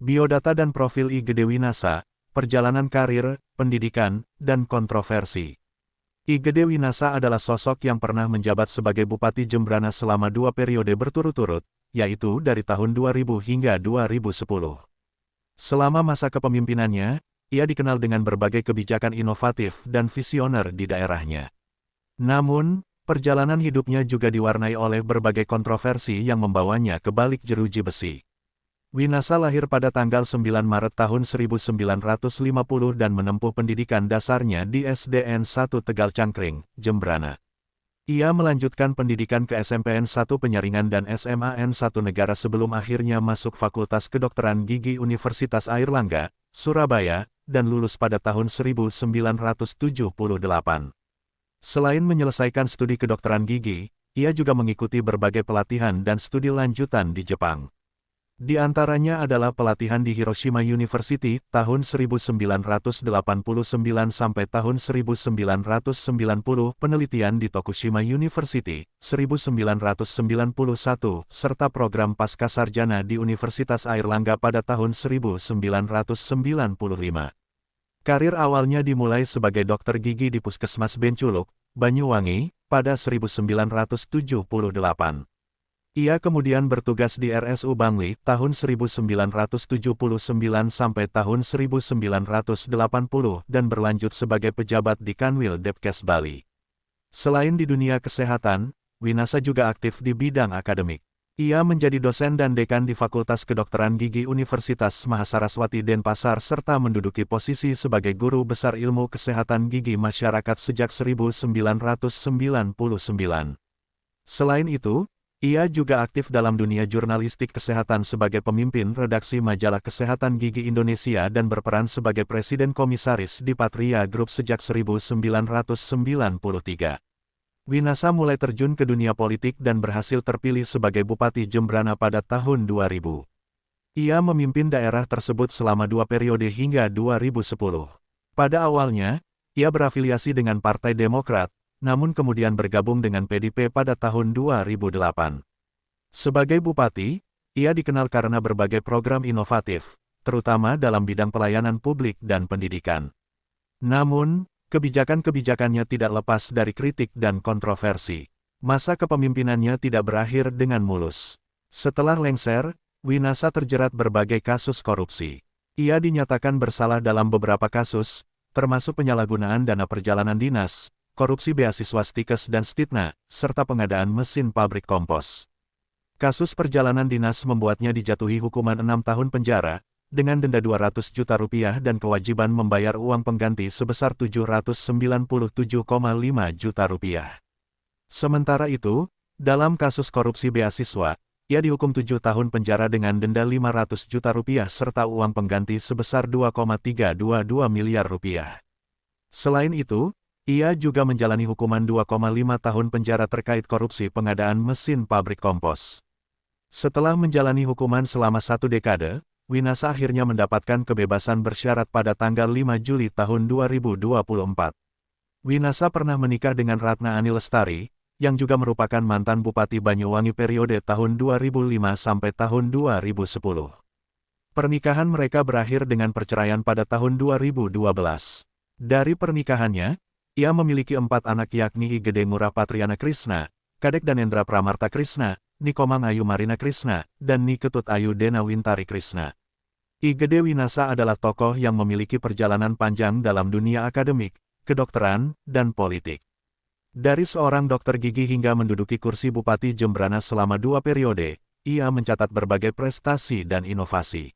Biodata dan profil I Gede Winasa, perjalanan karir, pendidikan, dan kontroversi. I Gede Winasa adalah sosok yang pernah menjabat sebagai Bupati Jembrana selama 2 periode berturut-turut, yaitu dari tahun 2000 hingga 2010. Selama masa kepemimpinannya, ia dikenal dengan berbagai kebijakan inovatif dan visioner di daerahnya. Namun, perjalanan hidupnya juga diwarnai oleh berbagai kontroversi yang membawanya ke balik jeruji besi. Winasa lahir pada tanggal 9 Maret tahun 1950 dan menempuh pendidikan dasarnya di SDN 1 Tegal Cangkring, Jembrana. Ia melanjutkan pendidikan ke SMPN 1 Penyaringan dan SMAN 1 Negara sebelum akhirnya masuk Fakultas Kedokteran Gigi Universitas Airlangga, Surabaya, dan lulus pada tahun 1978. Selain menyelesaikan studi kedokteran gigi, ia juga mengikuti berbagai pelatihan dan studi lanjutan di Jepang. Di antaranya adalah pelatihan di Hiroshima University tahun 1989 sampai tahun 1990, penelitian di Tokushima University 1991, serta program Pascasarjana di Universitas Airlangga pada tahun 1995. Karir awalnya dimulai sebagai dokter gigi di Puskesmas Benculuk, Banyuwangi, pada 1978. Ia kemudian bertugas di RSU Bangli tahun 1979 sampai tahun 1980 dan berlanjut sebagai pejabat di Kanwil Depkes Bali. Selain di dunia kesehatan, Winasa juga aktif di bidang akademik. Ia menjadi dosen dan dekan di Fakultas Kedokteran Gigi Universitas Mahasaraswati Denpasar serta menduduki posisi sebagai guru besar ilmu kesehatan gigi masyarakat sejak 1999. Selain itu, ia juga aktif dalam dunia jurnalistik kesehatan sebagai pemimpin redaksi majalah Kesehatan Gigi Indonesia dan berperan sebagai presiden komisaris di Patria Group sejak 1993. Winasa mulai terjun ke dunia politik dan berhasil terpilih sebagai Bupati Jembrana pada tahun 2000. Ia memimpin daerah tersebut selama 2 periode hingga 2010. Pada awalnya, ia berafiliasi dengan Partai Demokrat, namun kemudian bergabung dengan PDIP pada tahun 2008. Sebagai bupati, ia dikenal karena berbagai program inovatif, terutama dalam bidang pelayanan publik dan pendidikan. Namun, kebijakan-kebijakannya tidak lepas dari kritik dan kontroversi. Masa kepemimpinannya tidak berakhir dengan mulus. Setelah lengser, Winasa terjerat berbagai kasus korupsi. Ia dinyatakan bersalah dalam beberapa kasus, termasuk penyalahgunaan dana perjalanan dinas, korupsi beasiswa Stikes dan Stitna, serta pengadaan mesin pabrik kompos. Kasus perjalanan dinas membuatnya dijatuhi hukuman 6 tahun penjara, dengan denda 200 juta rupiah dan kewajiban membayar uang pengganti sebesar 797,5 juta rupiah. Sementara itu, dalam kasus korupsi beasiswa, ia dihukum 7 tahun penjara dengan denda 500 juta rupiah serta uang pengganti sebesar 2,322 miliar rupiah. Selain itu, ia juga menjalani hukuman 2,5 tahun penjara terkait korupsi pengadaan mesin pabrik kompos. Setelah menjalani hukuman selama 1 dekade, Winasa akhirnya mendapatkan kebebasan bersyarat pada tanggal 5 Juli tahun 2024. Winasa pernah menikah dengan Ratna Ani Lestari, yang juga merupakan mantan Bupati Banyuwangi periode tahun 2005 sampai tahun 2010. Pernikahan mereka berakhir dengan perceraian pada tahun 2012. Dari pernikahannya, ia memiliki 4 anak yakni I Gede Ngurah Patriana Krisna, Kadek Danendra Pramarta Krisna, Nikomang Ayu Marina Krisna, dan Ni Ketut Ayu Dena Wintari Krisna. I Gede Winasa adalah tokoh yang memiliki perjalanan panjang dalam dunia akademik, kedokteran, dan politik. Dari seorang dokter gigi hingga menduduki kursi Bupati Jembrana selama 2 periode, ia mencatat berbagai prestasi dan inovasi.